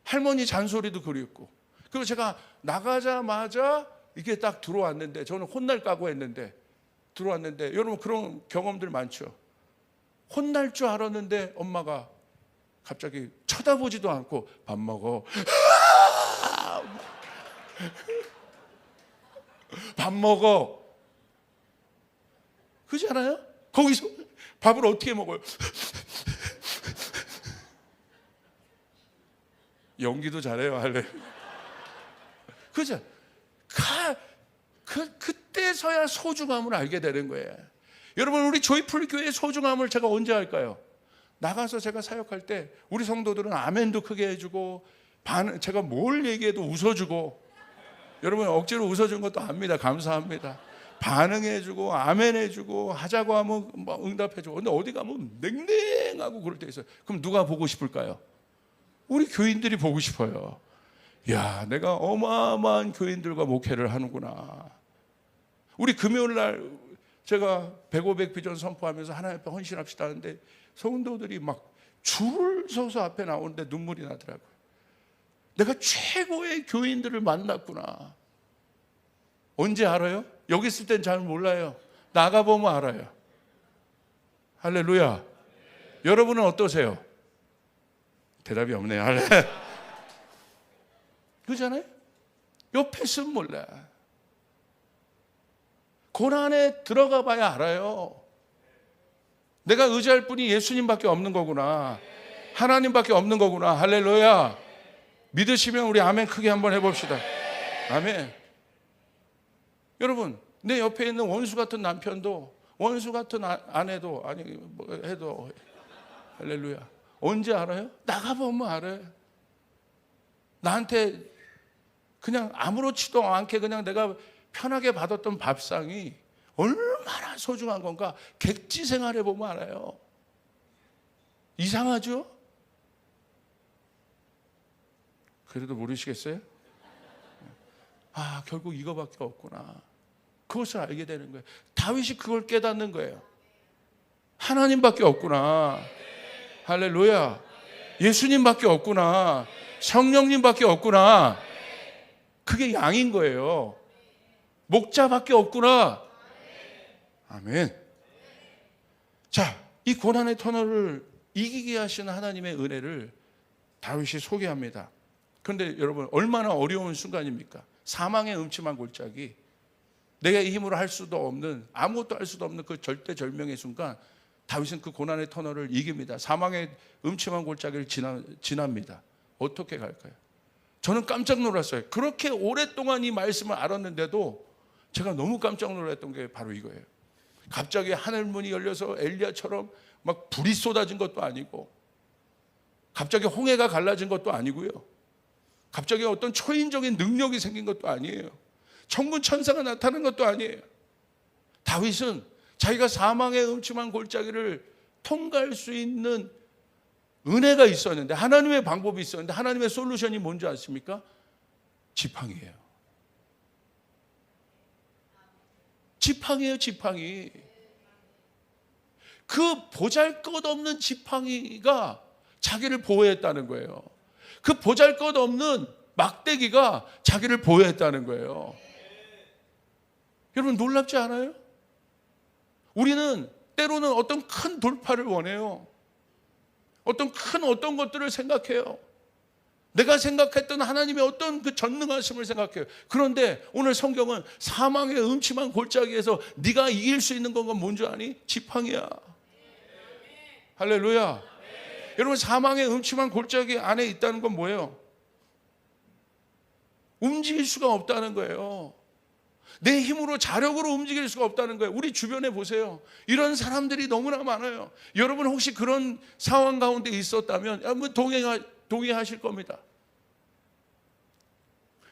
할머니 잔소리도 그리웠고. 그리고 제가 나가자마자 이게 딱 들어왔는데, 저는 혼날 각오했는데 들어왔는데, 여러분 그런 경험들 많죠. 혼날 줄 알았는데 엄마가 갑자기 쳐다보지도 않고 밥 먹어. 밥 먹어. 그렇지 않아요? 거기서 밥을 어떻게 먹어요? 연기도 잘해요. 할래. 그죠? 그때서야 소중함을 알게 되는 거예요. 여러분, 우리 조이풀 교회의 소중함을 제가 언제 알까요? 나가서 제가 사역할 때 우리 성도들은 아멘도 크게 해주고 제가 뭘 얘기해도 웃어주고, 여러분 억지로 웃어준 것도 압니다. 감사합니다. 반응해주고 아멘해주고 하자고 하면 막 응답해주고. 근데 어디 가면 냉랭하고 그럴 때 있어요. 그럼 누가 보고 싶을까요? 우리 교인들이 보고 싶어요. 야, 내가 어마어마한 교인들과 목회를 하는구나. 우리 금요일 날 제가 100, 500 비전 선포하면서 하나님 앞에 헌신합시다 하는데 성도들이 막 줄을 서서 앞에 나오는데 눈물이 나더라고요. 내가 최고의 교인들을 만났구나. 언제 알아요? 여기 있을 땐 잘 몰라요. 나가보면 알아요. 할렐루야. 여러분은 어떠세요? 대답이 없네요. 그렇잖아요? 옆에 있으면 몰라. 고난에 들어가 봐야 알아요. 내가 의지할 분이 예수님밖에 없는 거구나. 하나님밖에 없는 거구나. 할렐루야. 믿으시면 우리 아멘 크게 한번 해봅시다. 아멘. 여러분, 내 옆에 있는 원수 같은 남편도, 원수 같은 아내도, 아니 뭐 해도, 할렐루야. 언제 알아요? 나가보면 알아요. 나한테 그냥 아무렇지도 않게 그냥 내가 편하게 받았던 밥상이 얼마나 소중한 건가 객지 생활해 보면 알아요. 이상하죠? 그래도 모르시겠어요? 아, 결국 이거밖에 없구나. 그것을 알게 되는 거예요. 다윗이 그걸 깨닫는 거예요. 하나님밖에 없구나. 할렐루야. 예수님밖에 없구나. 성령님밖에 없구나. 그게 양인 거예요. 목자밖에 없구나. 아멘. 자, 이 고난의 터널을 이기게 하시는 하나님의 은혜를 다윗이 소개합니다. 그런데 여러분, 얼마나 어려운 순간입니까? 사망의 음침한 골짜기, 내가 이 힘으로 할 수도 없는, 아무것도 할 수도 없는 그 절대절명의 순간, 다윗은 그 고난의 터널을 이깁니다. 사망의 음침한 골짜기를 지납니다. 어떻게 갈까요? 저는 깜짝 놀랐어요. 그렇게 오랫동안 이 말씀을 알았는데도 제가 너무 깜짝 놀랐던 게 바로 이거예요. 갑자기 하늘문이 열려서 엘리야처럼 막 불이 쏟아진 것도 아니고, 갑자기 홍해가 갈라진 것도 아니고요, 갑자기 어떤 초인적인 능력이 생긴 것도 아니에요. 천군 천사가 나타난 것도 아니에요. 다윗은 자기가 사망의 음침한 골짜기를 통과할 수 있는 은혜가 있었는데, 하나님의 방법이 있었는데, 하나님의 솔루션이 뭔지 아십니까? 지팡이에요. 지팡이에요, 지팡이. 그 보잘것없는 지팡이가 자기를 보호했다는 거예요. 그 보잘것없는 막대기가 자기를 보호했다는 거예요. 여러분, 놀랍지 않아요? 우리는 때로는 어떤 큰 돌파를 원해요. 어떤 것들을 생각해요. 내가 생각했던 하나님의 어떤 그 전능하심을 생각해요. 그런데 오늘 성경은 사망의 음침한 골짜기에서 네가 이길 수 있는 건 뭔지 아니? 지팡이야. 할렐루야. 여러분, 사망의 음침한 골짜기 안에 있다는 건 뭐예요? 움직일 수가 없다는 거예요. 내 힘으로, 자력으로 움직일 수가 없다는 거예요. 우리 주변에 보세요. 이런 사람들이 너무나 많아요. 여러분 혹시 그런 상황 가운데 있었다면 동의하실 겁니다.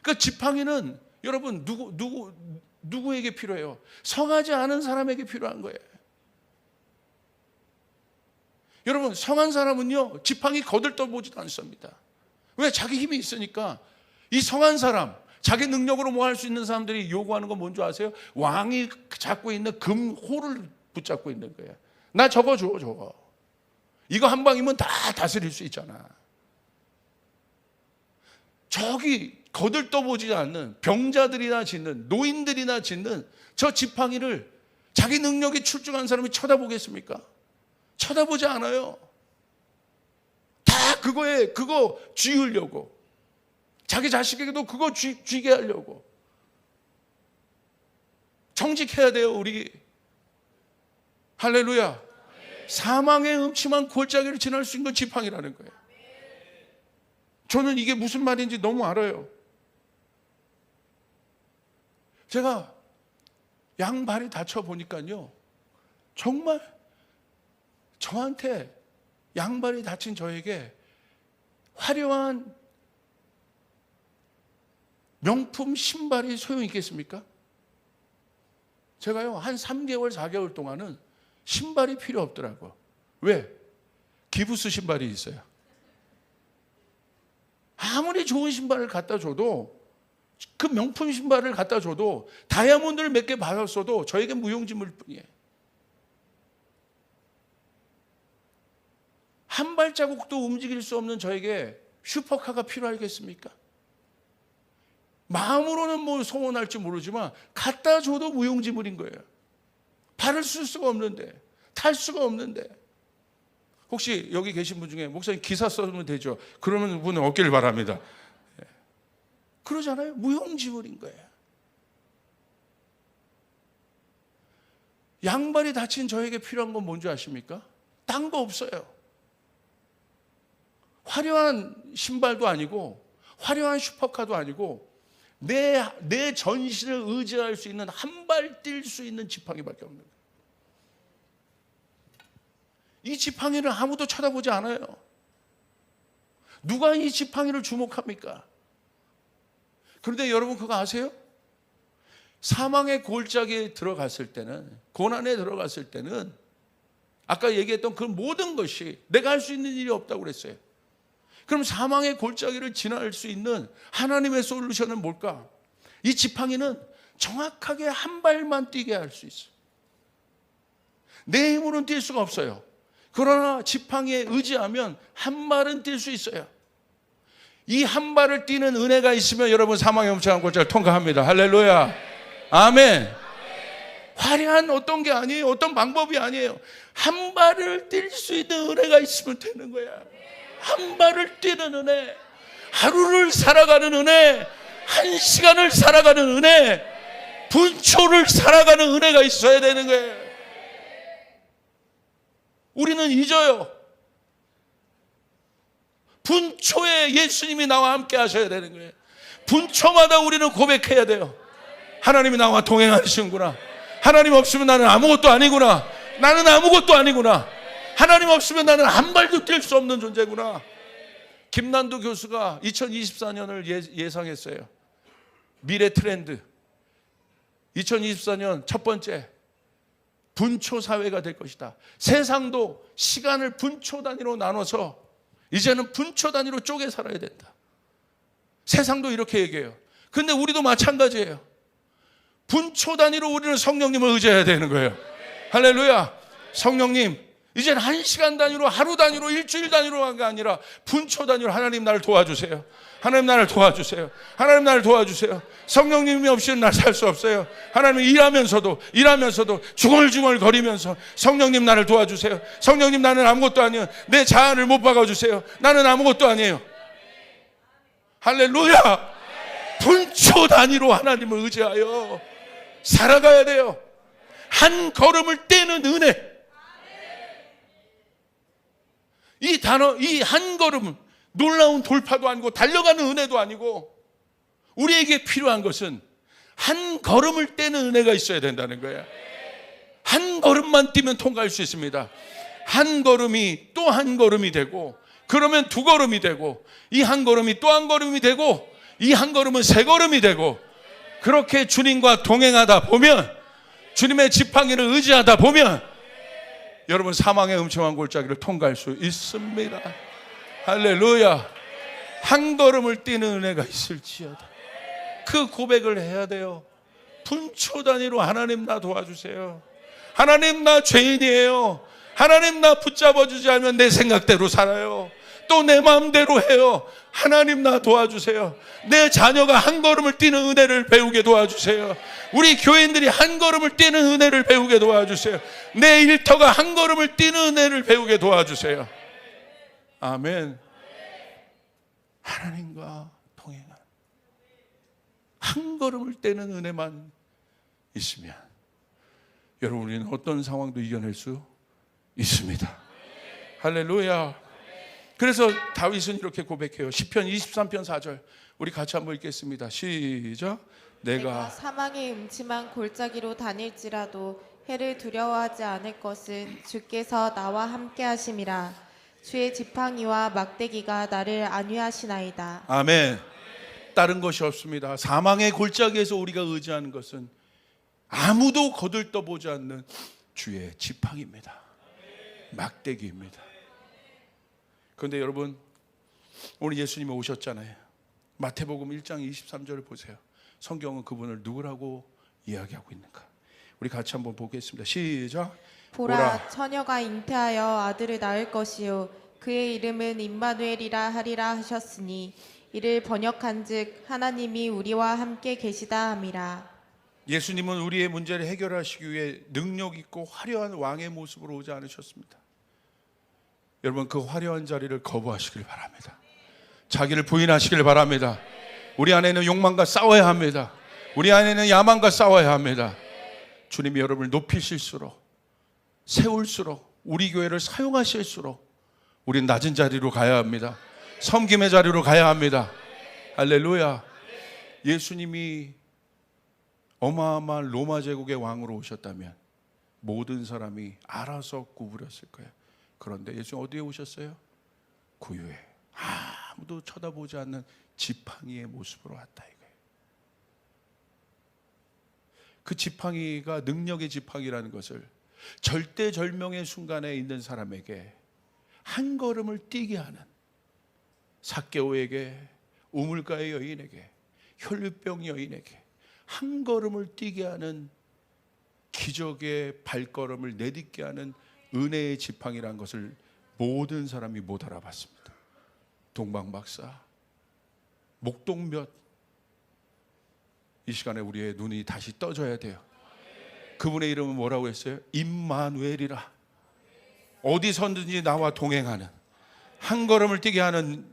그러니까 지팡이는 여러분 누구에게 필요해요? 성하지 않은 사람에게 필요한 거예요. 여러분, 성한 사람은요, 지팡이 거들떠보지도 않습니다. 왜? 자기 힘이 있으니까. 이 성한 사람, 자기 능력으로 뭐 할 수 있는 사람들이 요구하는 건 뭔지 아세요? 왕이 잡고 있는 금호를 붙잡고 있는 거예요. 나 저거 줘, 저거. 이거 한 방이면 다 다스릴 수 있잖아. 저기 거들떠보지 않는 병자들이나 짓는, 노인들이나 짓는 저 지팡이를 자기 능력이 출중한 사람이 쳐다보겠습니까? 쳐다보지 않아요. 다 그거 쥐으려고, 자기 자식에게도 그거 쥐게 하려고. 정직해야 돼요, 우리. 할렐루야. 사망의 음침한 골짜기를 지날 수 있는 건 지팡이라는 거예요. 저는 이게 무슨 말인지 너무 알아요. 제가 양발이 다쳐 보니까요, 정말 저한테, 양발이 다친 저에게 화려한 명품 신발이 소용이 있겠습니까? 제가요, 한 3개월, 4개월 동안은 신발이 필요 없더라고요. 왜? 기부스 신발이 있어요. 아무리 좋은 신발을 갖다 줘도, 그 명품 신발을 갖다 줘도, 다이아몬드를 몇 개 받았어도 저에게 무용지물 뿐이에요. 한 발자국도 움직일 수 없는 저에게 슈퍼카가 필요하겠습니까? 마음으로는 뭐 소원할지 모르지만 갖다 줘도 무용지물인 거예요. 발을 쓸 수가 없는데, 탈 수가 없는데. 혹시 여기 계신 분 중에 목사님 기사 써면 되죠? 그러면 분은 없기를 바랍니다. 그러잖아요. 무용지물인 거예요. 양발이 다친 저에게 필요한 건 뭔지 아십니까? 딴 거 없어요. 화려한 신발도 아니고, 화려한 슈퍼카도 아니고, 내 전신을 의지할 수 있는, 한 발 뛸 수 있는 지팡이밖에 없는 거예요. 이 지팡이를 아무도 쳐다보지 않아요. 누가 이 지팡이를 주목합니까? 그런데 여러분 그거 아세요? 사망의 골짜기에 들어갔을 때는, 고난에 들어갔을 때는, 아까 얘기했던 그 모든 것이 내가 할 수 있는 일이 없다고 그랬어요. 그럼 사망의 골짜기를 지날 수 있는 하나님의 솔루션은 뭘까? 이 지팡이는 정확하게 한 발만 뛰게 할 수 있어요. 내 힘으로는 뛸 수가 없어요. 그러나 지팡이에 의지하면 한 발은 뛸 수 있어요. 이 한 발을 뛰는 은혜가 있으면 여러분 사망의 음침한 골짜기를 통과합니다. 할렐루야. 아멘. 화려한 어떤 게 아니에요. 어떤 방법이 아니에요. 한 발을 뛸 수 있는 은혜가 있으면 되는 거야. 한 발을 뛰는 은혜, 하루를 살아가는 은혜, 한 시간을 살아가는 은혜, 분초를 살아가는 은혜가 있어야 되는 거예요. 우리는 잊어요. 분초에 예수님이 나와 함께 하셔야 되는 거예요. 분초마다 우리는 고백해야 돼요. 하나님이 나와 동행하시는구나. 하나님 없으면 나는 아무것도 아니구나. 나는 아무것도 아니구나. 하나님 없으면 나는 한 발도 뛸 수 없는 존재구나. 김난도 교수가 2024년을 예상했어요. 미래 트렌드 2024년 첫 번째, 분초 사회가 될 것이다. 세상도 시간을 분초 단위로 나눠서 이제는 분초 단위로 쪼개 살아야 된다. 세상도 이렇게 얘기해요. 근데 우리도 마찬가지예요. 분초 단위로 우리는 성령님을 의지해야 되는 거예요. 할렐루야. 성령님, 이제는 한 시간 단위로, 하루 단위로, 일주일 단위로 한 게 아니라 분초 단위로 하나님 나를 도와주세요. 하나님 나를 도와주세요. 하나님 나를 도와주세요. 성령님이 없이는 날 살 수 없어요. 하나님 일하면서도 중얼중얼 거리면서 성령님 나를 도와주세요. 성령님 나는 아무것도 아니에요. 내 자아를 못 박아주세요. 나는 아무것도 아니에요. 할렐루야. 분초 단위로 하나님을 의지하여 살아가야 돼요. 한 걸음을 떼는 은혜. 이 단어, 이 한 걸음은 놀라운 돌파도 아니고 달려가는 은혜도 아니고, 우리에게 필요한 것은 한 걸음을 떼는 은혜가 있어야 된다는 거예요. 한 걸음만 뛰면 통과할 수 있습니다. 한 걸음이 또 한 걸음이 되고, 그러면 두 걸음이 되고, 이 한 걸음이 또 한 걸음이 되고, 이 한 걸음은 세 걸음이 되고, 그렇게 주님과 동행하다 보면, 주님의 지팡이를 의지하다 보면 여러분 사망의 음침한 골짜기를 통과할 수 있습니다. 할렐루야. 한 걸음을 뛰는 은혜가 있을지어다. 그 고백을 해야 돼요. 분초 단위로 하나님 나 도와주세요. 하나님 나 죄인이에요. 하나님 나 붙잡아 주지 않으면 내 생각대로 살아요. 또 내 마음대로 해요. 하나님 나 도와주세요. 내 자녀가 한 걸음을 뛰는 은혜를 배우게 도와주세요. 우리 교인들이 한 걸음을 뛰는 은혜를 배우게 도와주세요. 내 일터가 한 걸음을 뛰는 은혜를 배우게 도와주세요. 아멘. 하나님과 동행하는 한 걸음을 떼는 은혜만 있으면 여러분 우리는 어떤 상황도 이겨낼 수 있습니다. 할렐루야. 그래서 다윗은 이렇게 고백해요. 시편 23편 4절 우리 같이 한번 읽겠습니다. 시작. 내가 사망의 음침한 골짜기로 다닐지라도 해를 두려워하지 않을 것은 주께서 나와 함께 하심이라. 주의 지팡이와 막대기가 나를 안위하시나이다. 아멘. 다른 것이 없습니다. 사망의 골짜기에서 우리가 의지하는 것은 아무도 거들떠보지 않는 주의 지팡이입니다. 막대기입니다. 그런데 여러분 오늘 예수님이 오셨잖아요. 마태복음 1장 23절을 보세요. 성경은 그분을 누구라고 이야기하고 있는가? 우리 같이 한번 보겠습니다. 시작. 보라, 처녀가 잉태하여 아들을 낳을 것이요 그의 이름은 임마누엘이라 하리라 하셨으니 이를 번역한즉 하나님이 우리와 함께 계시다 함이라. 예수님은 우리의 문제를 해결하시기 위해 능력 있고 화려한 왕의 모습으로 오지 않으셨습니다. 여러분 그 화려한 자리를 거부하시길 바랍니다. 자기를 부인하시길 바랍니다. 우리 안에는 욕망과 싸워야 합니다. 우리 안에는 야망과 싸워야 합니다. 주님이 여러분을 높이실수록 세울수록 우리 교회를 사용하실수록 우리는 낮은 자리로 가야 합니다. 섬김의 자리로 가야 합니다. 할렐루야. 예수님이 어마어마한 로마 제국의 왕으로 오셨다면 모든 사람이 알아서 구부렸을 거예요. 그런데 예수님 어디에 오셨어요? 구유에 아무도 쳐다보지 않는 지팡이의 모습으로 왔다 이거예요. 그 지팡이가 능력의 지팡이라는 것을 절대절명의 순간에 있는 사람에게 한 걸음을 뛰게 하는 삭개오에게, 우물가의 여인에게, 혈류병 여인에게 한 걸음을 뛰게 하는 기적의 발걸음을 내딛게 하는 은혜의 지팡이라는 것을 모든 사람이 못 알아봤습니다. 동방박사, 목동몇 이 시간에 우리의 눈이 다시 떠져야 돼요. 그분의 이름은 뭐라고 했어요? 임마누엘이라. 어디서든지 나와 동행하는, 한 걸음을 뛰게 하는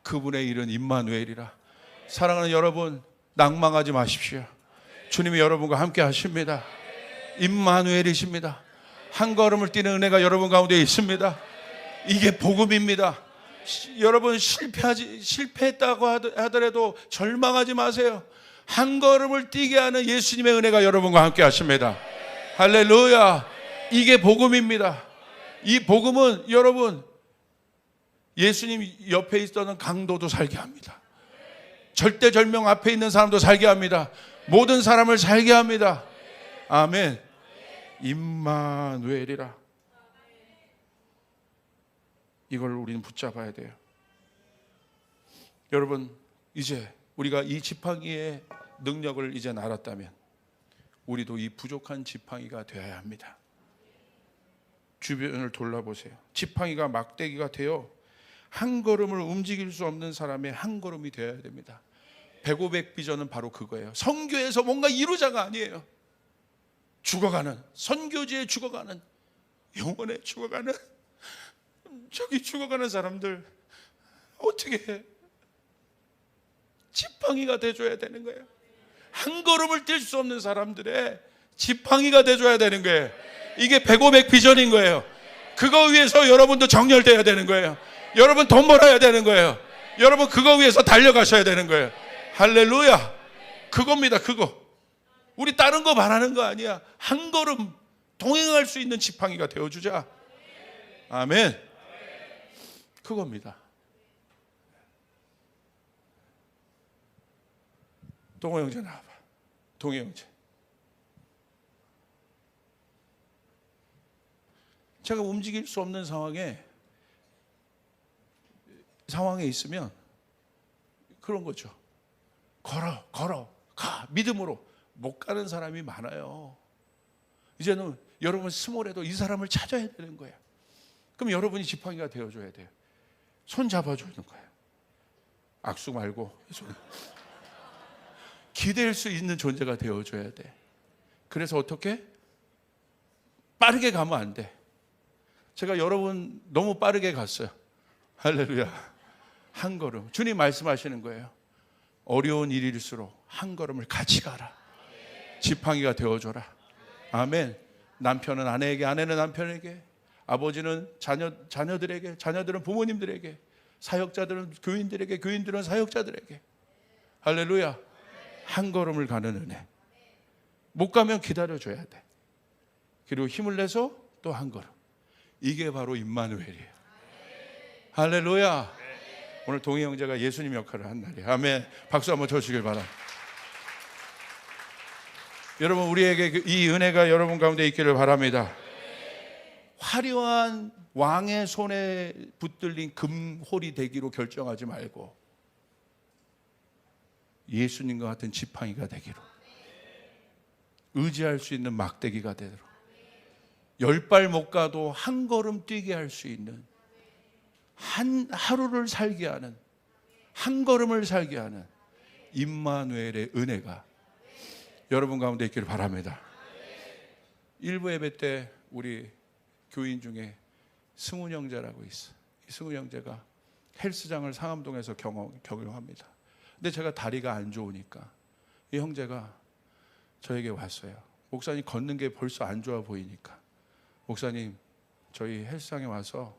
그분의 이름 임마누엘이라. 사랑하는 여러분, 낭망하지 마십시오. 주님이 여러분과 함께 하십니다. 임마누엘이십니다. 한 걸음을 뛰는 은혜가 여러분 가운데 있습니다. 이게 복음입니다. 여러분 실패했다고 하더라도 절망하지 마세요. 한 걸음을 뛰게 하는 예수님의 은혜가 여러분과 함께 하십니다. 할렐루야. 이게 복음입니다. 이 복음은 여러분, 예수님 옆에 있었던 강도도 살게 합니다. 절대절명 앞에 있는 사람도 살게 합니다. 모든 사람을 살게 합니다. 아멘. 임마누엘이라. 이걸 우리는 붙잡아야 돼요. 여러분, 이제 우리가 이 지팡이의 능력을 이제 알았다면 우리도 이 부족한 지팡이가 되어야 합니다. 주변을 돌아보세요. 지팡이가 막대기가 되어 한 걸음을 움직일 수 없는 사람의 한 걸음이 되어야 됩니다. 105백 비전은 바로 그거예요. 선교에서 뭔가 이루자가 아니에요. 죽어가는, 선교지에 죽어가는, 영혼에 죽어가는, 저기 죽어가는 사람들 어떻게 해? 지팡이가 돼줘야 되는 거예요. 한 걸음을 뛸 수 없는 사람들의 지팡이가 돼줘야 되는 거예요. 이게 105백 비전인 거예요. 그거 위해서 여러분도 정렬돼야 되는 거예요. 여러분 돈 벌어야 되는 거예요. 여러분 그거 위해서 달려가셔야 되는 거예요. 할렐루야. 그겁니다. 그거. 우리 다른 거 바라는 거 아니야. 한 걸음 동행할 수 있는 지팡이가 되어주자. 아멘. 그겁니다. 동호 형제 나와봐. 동호 형제. 제가 움직일 수 없는 상황에 있으면 그런 거죠. 걸어, 가. 믿음으로. 못 가는 사람이 많아요. 이제는 여러분 스몰에도 이 사람을 찾아야 되는 거예요. 그럼 여러분이 지팡이가 되어줘야 돼요. 손 잡아주는 거예요. 악수 말고 기댈 수 있는 존재가 되어줘야 돼. 그래서 어떻게? 빠르게 가면 안 돼. 제가 여러분 너무 빠르게 갔어요. 할렐루야. 한 걸음. 주님 말씀하시는 거예요. 어려운 일일수록 한 걸음을 같이 가라. 지팡이가 되어줘라. 아멘. 남편은 아내에게, 아내는 남편에게, 아버지는 자녀들에게, 자녀들은 부모님들에게, 사역자들은 교인들에게, 교인들은 사역자들에게. 할렐루야. 한 걸음을 가는 은혜. 못 가면 기다려줘야 돼. 그리고 힘을 내서 또 한 걸음. 이게 바로 임마누엘이에요. 할렐루야. 오늘 동희 형제가 예수님 역할을 한 날이에요. 아멘. 박수 한번 쳐주시길 바랍니다. 여러분, 우리에게 이 은혜가 여러분 가운데 있기를 바랍니다. 화려한 왕의 손에 붙들린 금홀이 되기로 결정하지 말고 예수님과 같은 지팡이가 되기로, 의지할 수 있는 막대기가 되도록, 10발 못 가도 한 걸음 뛰게 할 수 있는, 하루를 살게 하는, 한 걸음을 살게 하는 임마누엘의 은혜가 여러분 가운데 있기를 바랍니다. 일부 예배 때 우리 교인 중에 승훈 형제라고 있어. 이 승훈 형제가 헬스장을 상암동에서 경영합니다. 근데 제가 다리가 안 좋으니까 이 형제가 저에게 왔어요. 목사님, 걷는 게 벌써 안 좋아 보이니까 목사님, 저희 헬스장에 와서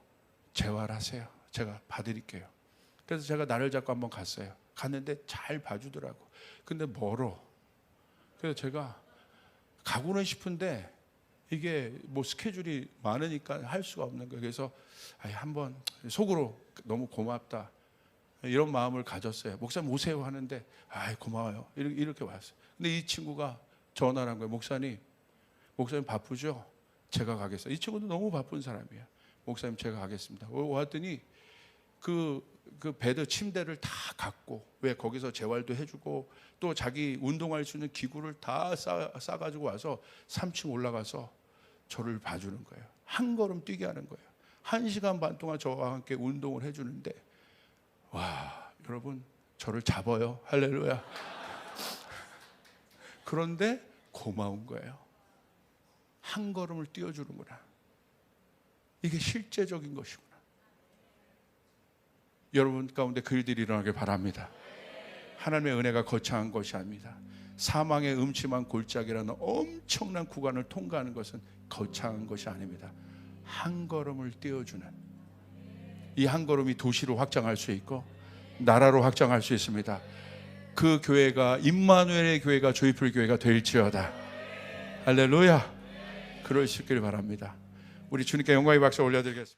재활하세요. 제가 봐드릴게요. 그래서 제가 나를 잡고 한번 갔어요. 갔는데 잘 봐주더라고. 근데 멀어. 그래서 제가 가고는 싶은데 이게 뭐 스케줄이 많으니까 할 수가 없는 거예요. 그래서 한번 속으로 너무 고맙다 이런 마음을 가졌어요. 목사님 오세요 하는데 고마워요. 이렇게 왔어요. 근데 이 친구가 전화를 한 거예요. 목사님 바쁘죠? 제가 가겠어요. 이 친구도 너무 바쁜 사람이에요. 목사님 제가 가겠습니다. 왔더니 그 베드 침대를 다 갖고, 왜 거기서 재활도 해주고 또 자기 운동할 수 있는 기구를 다 싸가지고 와서 3층 올라가서 저를 봐주는 거예요. 한 걸음 뛰게 하는 거예요. 1시간 반 동안 저와 함께 운동을 해주는데, 와, 여러분 저를 잡아요. 할렐루야. 그런데 고마운 거예요. 한 걸음을 띄워주는구나. 이게 실제적인 것이구나. 여러분 가운데 그 일들이 일어나길 바랍니다. 하나님의 은혜가 거창한 것이 아닙니다. 사망의 음침한 골짜기라는 엄청난 구간을 통과하는 것은 거창한 것이 아닙니다. 한 걸음을 띄워주는, 이 한 걸음이 도시로 확장할 수 있고 나라로 확장할 수 있습니다. 그 교회가 임마누엘의 교회가 조이풀 교회가 될지어다. 할렐루야. 그럴 수 있길 바랍니다. 우리 주님께 영광의 박수 올려드리겠습니다.